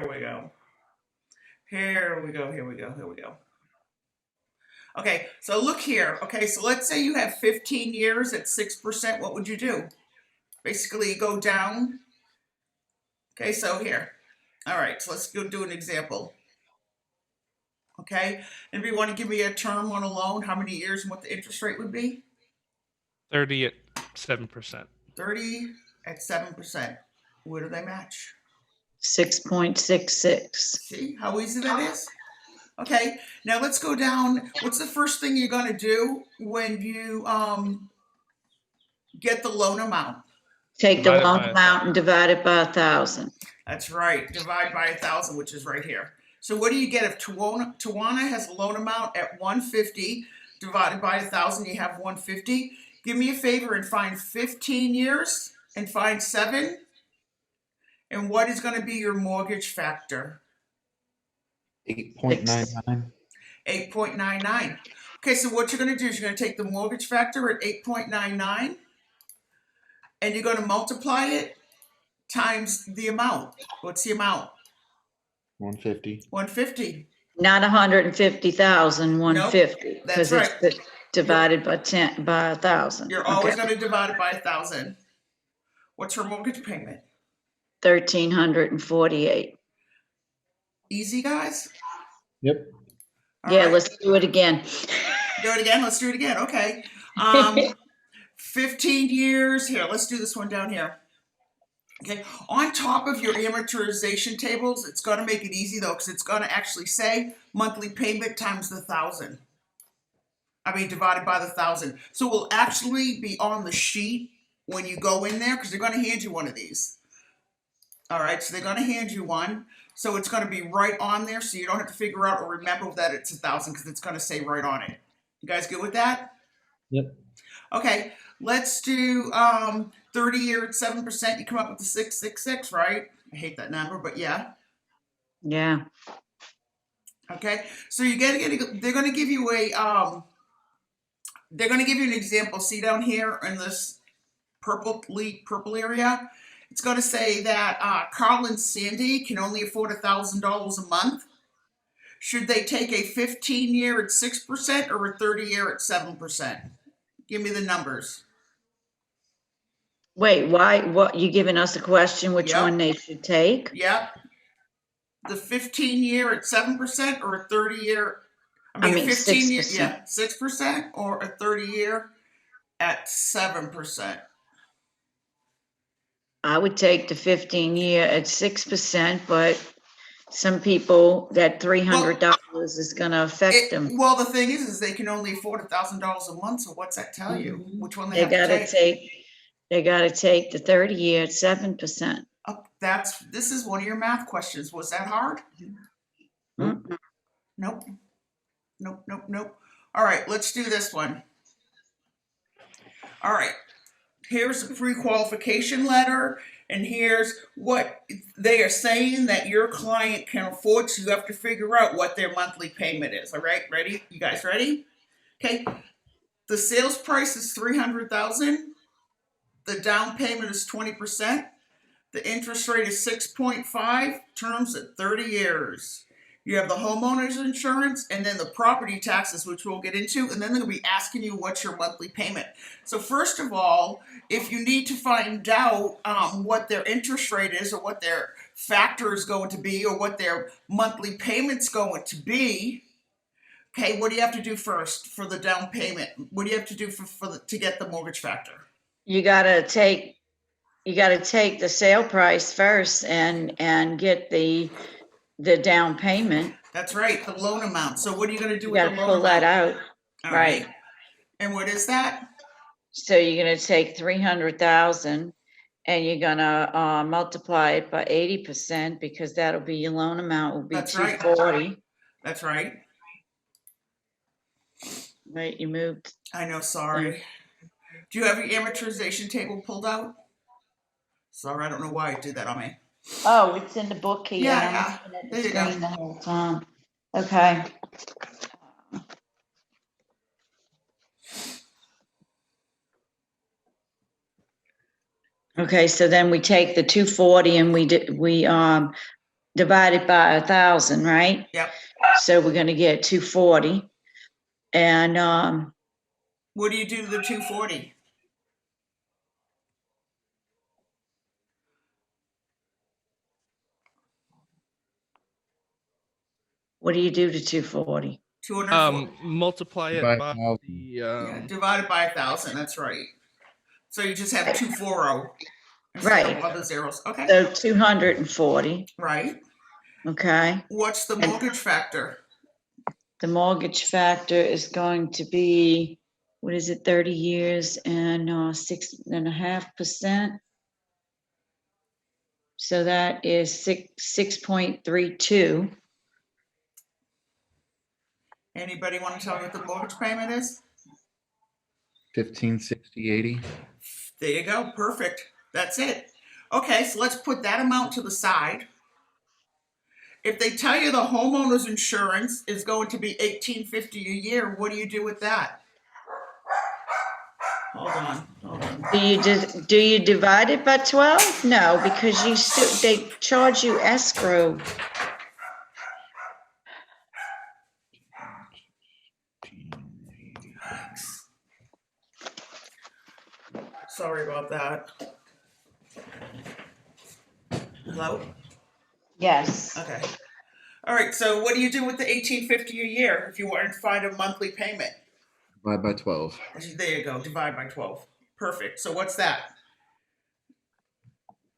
we go. Here we go. Here we go. Here we go. Okay, so look here. Okay, so let's say you have 15 years at 6%. What would you do? Basically, you go down. Okay, so here. All right, so let's go do an example. Okay, anybody want to give me a term on a loan? How many years and what the interest rate would be? 30 at 7%. 30 at 7%. Where do they match? 6.66. See how easy that is? Okay, now let's go down. What's the first thing you're going to do when you get the loan amount? Take the loan amount and divide it by 1,000. That's right. Divide by 1,000, which is right here. So what do you get if Tawana has a loan amount at 150 divided by 1,000? You have 150. Give me a favor and find 15 years and find 7. And what is going to be your mortgage factor? 8.99. 8.99. Okay, so what you're going to do is you're going to take the mortgage factor at 8.99 and you're going to multiply it times the amount. What's the amount? 150. 150. Not 150,000, 150. Nope, that's right. It's divided by 1,000. You're always going to divide it by 1,000. What's her mortgage payment? 1,348. Easy, guys? Yep. All yeah, right. let's do it again. Do it again? Let's do it again. Okay. 15 years. Here, let's do this one down here. Okay. On top of your amortization tables, it's going to make it easy, though, because it's going to actually say monthly payment times the 1,000. I mean, divided by the 1,000. So it will actually be on the sheet when you go in there, because they're going to hand you one of these. All right, so they're going to hand you one. So it's going to be right on there, so you don't have to figure out or remember that it's 1,000, because it's going to say right on it. You guys good with that? Yep. Okay, let's do 30 year at 7%. You come up with the 666, right? I hate that number, but yeah. Yeah. Okay, so you they're going to give you a they're going to give you an example. See down here in this purple area. It's going to say that Carl and Sandy can only afford $1,000 a month. Should they take a 15 year at 6% or a 30 year at 7%? Give me the numbers. Wait, why? What, you giving us a question? Which one they should take? Yep. The 15 year at 7% or a 30 year? I mean 15 year, yeah, 6% or a 30 year at 7%. I would take the 15 year at 6%, but some people that $300 is going to affect them. Well, the thing is they can only afford $1,000 a month. So what's that tell you? Which one they have to take? They got to take the 30 year at 7%. Oh, this is one of your math questions. Was that hard? Mm-hmm. Nope. Nope. Nope. Nope. All right, let's do this one. All right. Here's the pre-qualification letter, and here's what they are saying that your client can afford, so you have to figure out what their monthly payment is. All right, ready? You guys ready? Okay. The sales price is $300,000. The down payment is 20%. The interest rate is 6.5, terms at 30 years. You have the homeowner's insurance and then the property taxes, which we'll get into, and then they'll be asking you what's your monthly payment. So first of all, if you need to find out what their interest rate is or what their factor is going to be or what their monthly payment's going to be, okay, what do you have to do first for the down payment? What do you have to do to get the mortgage factor? You gotta take the sale price first and get the down payment. That's right, the loan amount. So what are you going to do with the loan amount? You gotta pull that out. All right. And what is that? So you're gonna take 300,000 and you're gonna multiply it by 80% because that'll be your loan amount will be 240. That's right. Right, you moved. I know, sorry. Do you have your amortization table pulled out? Sorry, I don't know why I did that on me. Oh, it's in the book here. Yeah, there you go. The whole time. Okay. Okay, so then we take the 240 and we divided by 1,000, right? Yep. So we're gonna get 240. And, What do you do to the 240? what do you do to 240? 240. Multiply it By by 1,000. the Yeah, divided by 1,000. That's right. So you just have 240 instead of Right. other zeros. Okay. So 240, Right. okay? What's the And- mortgage factor? The mortgage factor is going to be, what is it, 30 years and 6.5%? So that is 6.32. Anybody want to tell me what the mortgage payment is? 1560.80. There you go. Perfect. That's it. Okay, so let's put that amount to the side. If they tell you the homeowner's insurance is going to be $1,850 a year, what do you do with that? Hold on. Do you divide it by 12? No, because they charge you escrow. Sorry about that. Hello? Yes. Okay. All right, so what do you do with the $1,850 a year if you want to find a monthly payment? Divide by 12. There you go, divide by 12. Perfect. So what's that?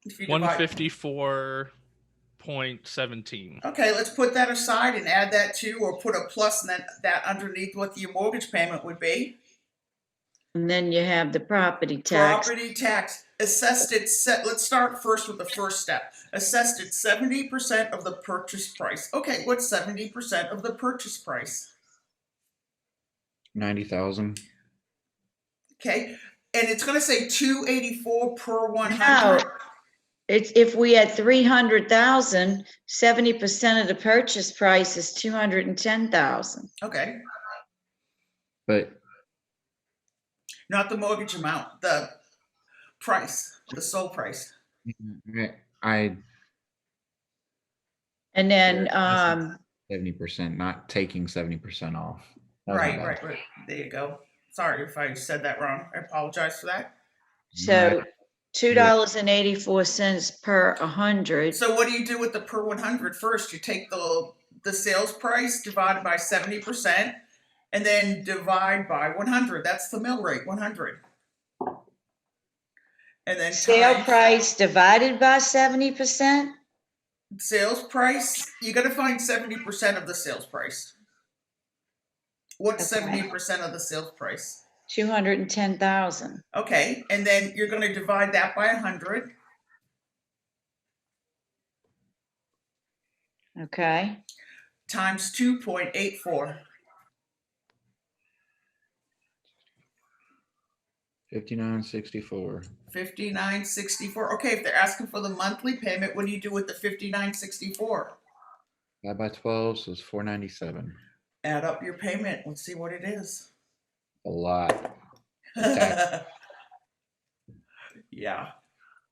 If you divide- 154.17. Okay, let's put that aside and add that to, or put a plus and then that underneath what your mortgage payment would be. And then you have the property tax. Property tax assessed at let's start first with the first step. Assessed at 70% of the purchase price. Okay, what's 70% of the purchase price? 90,000. Okay, and it's going to say 284 per 100. No, it's if we had 300,000, 70% of the purchase price is 210,000. Okay, But not the mortgage amount, the price, the sold price. I And then, 70%, not taking 70% off. That was my bad. Right. There you go. Sorry if I said that wrong. I apologize for that. so $2.84 per 100. So what do you do with the per 100 first? You take the sales price divided by 70% and then divide by 100. That's the mill rate, 100. And then Sale times price divided by 70%? sales price, you got to find 70% of the sales price. What's Okay. 70% of the sales price? 210,000. Okay, and then you're going to divide that by 100. Okay. Times 2.84. 59.64. 59.64. Okay, if they're asking for the monthly payment, what do you do with the 59.64? Divide by 12, so it's 497. Add up your payment. Let's see what it is. A lot. Yeah.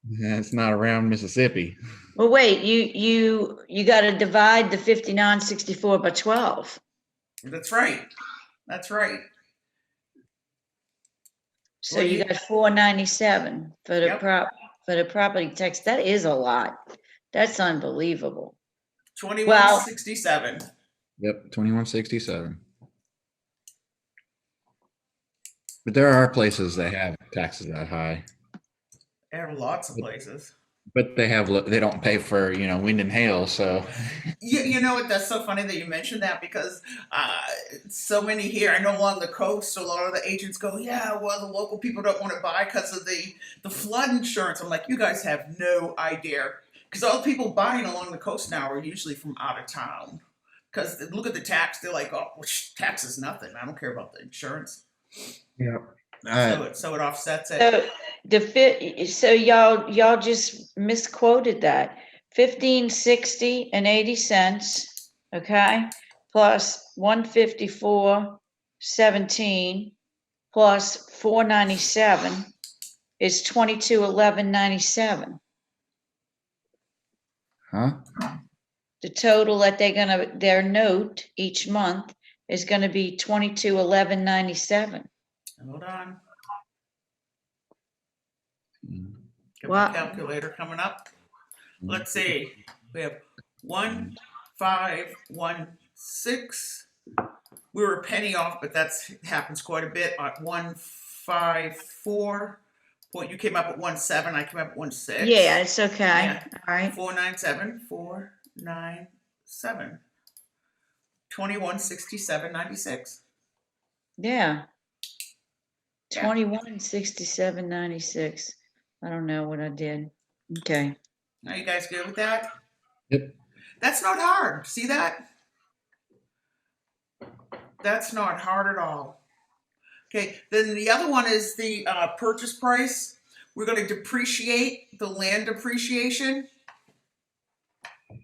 It's not around Mississippi. Well, wait, you got to divide the 59.64 by 12. That's right. That's right. So Well, you you- got 497 for the Yep. for the property tax. That is a lot. That's unbelievable. 21.67. Yep, 2167. But there are places that have taxes that high, There are lots of places. but they don't pay for, wind and hail. So You know what? That's so funny that you mentioned that because so many here, I know along the coast, a lot of the agents go, yeah, well, the local people don't want to buy because of the flood insurance. I'm like, you guys have no idea. Because all the people buying along the coast now are usually from out of town. Because look at the tax. They're like, oh, tax is nothing. I don't care about the insurance. yeah. So it offsets it. So y'all just misquoted that. 15.60 okay, plus 154.17 plus 497 is 2211.97. Huh? the total that their note each month is gonna be 2211.97. Hold on. Mm. Got my What? calculator coming up. Let's see. We have 1516. We were a penny off, but that's happens quite a bit. At 154. Point you came up at 17. I came up at 16. Yeah, it's okay. Yeah. All right. 497. 497. 2167.96. Yeah. Yeah. 2167.96. I don't know what I did. Okay. Are you guys good with that? Yep. That's not hard. See that? That's not hard at all. Okay, then the other one is the purchase price. We're going to depreciate the land depreciation. You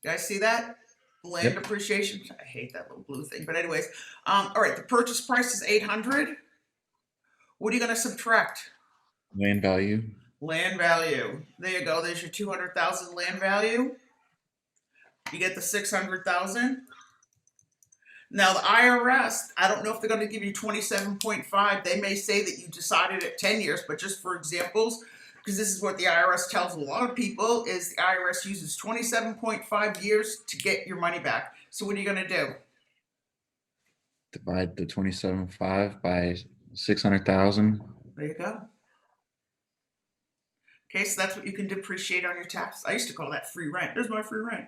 guys see that? Land Yep. depreciation. I hate that little blue thing, but anyways. All right, the purchase price is 800. What are you going to subtract? Land value. Land value. There you go. There's your 200,000 land value. You get the 600,000. Now the IRS, I don't know if they're going to give you 27.5. They may say that you decided at 10 years, but just for examples, because this is what the IRS tells a lot of people, is the IRS uses 27.5 years to get your money back. So what are you going to do? Divide the 27.5 by 600,000. There you go. Okay, so that's what you can depreciate on your tax. I used to call that free rent. There's my free rent.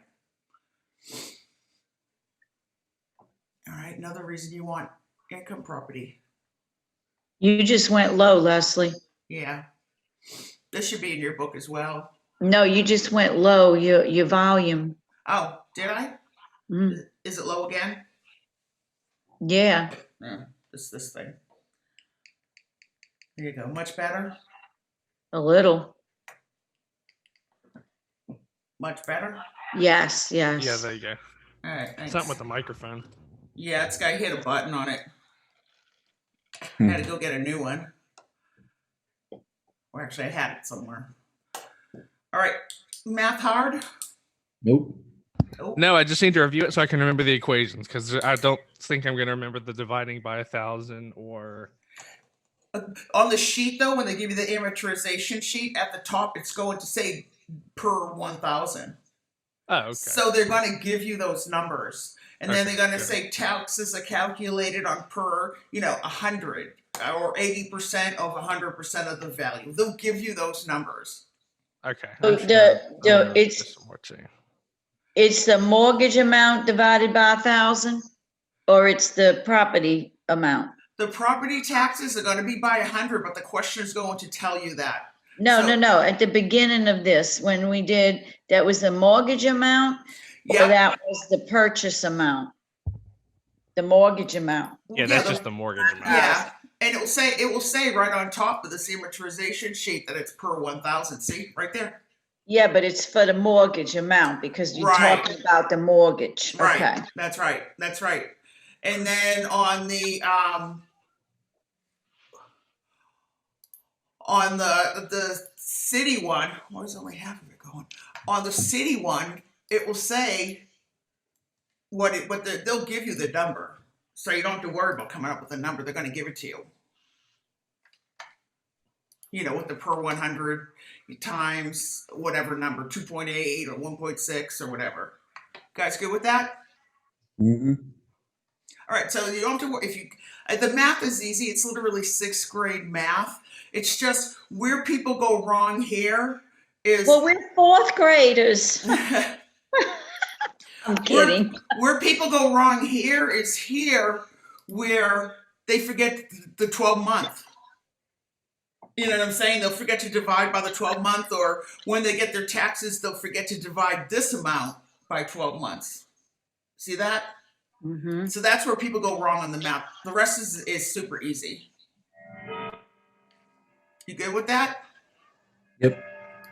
All right, another reason you want income property. You just went low, Leslie. Yeah. This should be in your book as well. No, you just went low, your volume. Oh, did I? Mm, Is it low again? yeah, No, this thing. There you go. Much better? a little. Much better? Yes, Yeah, yes. there you go. All right, thanks. Something with the microphone. Yeah, it's got to hit a button on it. Hmm. Had to go get a new one. Or actually, I had it somewhere. All right, math hard? Nope. Oh, No, I just need to review it so I can remember the equations because I don't think I'm going to remember the dividing by 1,000 or. on the sheet though, when they give you the amortization sheet at the top, it's going to say per 1,000. Oh, okay. So they're going to give you those numbers, and then Okay, they're going to good. say taxes are calculated on per, 100 or 80% of 100% of the value. They'll give you those numbers. Okay. So I'm sure I'll remember it's this one more too. it's the mortgage amount divided by 1,000, or it's the property amount? The property taxes are going to be by 100, but the question is going to tell you that. No, So- no. At the beginning of this, when we did, that was the mortgage amount, or Yeah, that was the purchase amount? The mortgage amount. Yeah, that's just the mortgage amount. Yeah, and it will say right on top of this amortization sheet that it's per 1,000. See right there. Yeah, but it's for the mortgage amount because you're Right. talking about the mortgage. Right. Okay. That's right. That's right. And then on the city one, why is only half of it going? On the city one, it will say they'll give you the number, so you don't have to worry about coming up with a number. They're going to give it to you. With the per 100 times whatever number, 2.8 or 1.6 or whatever. Guys, good with that? Mm-hmm. All right, so you don't have to worry. The math is easy. It's literally 6th grade math. It's just where people go wrong here is Well, we're fourth graders. I'm kidding. where people go wrong here is here where they forget the 12-month. You know what I'm saying? They'll forget to divide by the 12-month, or when they get their taxes, they'll forget to divide this amount by 12 months. See that? Mm-hmm. So that's where people go wrong on the math. The rest is super easy. You good with that? Yep.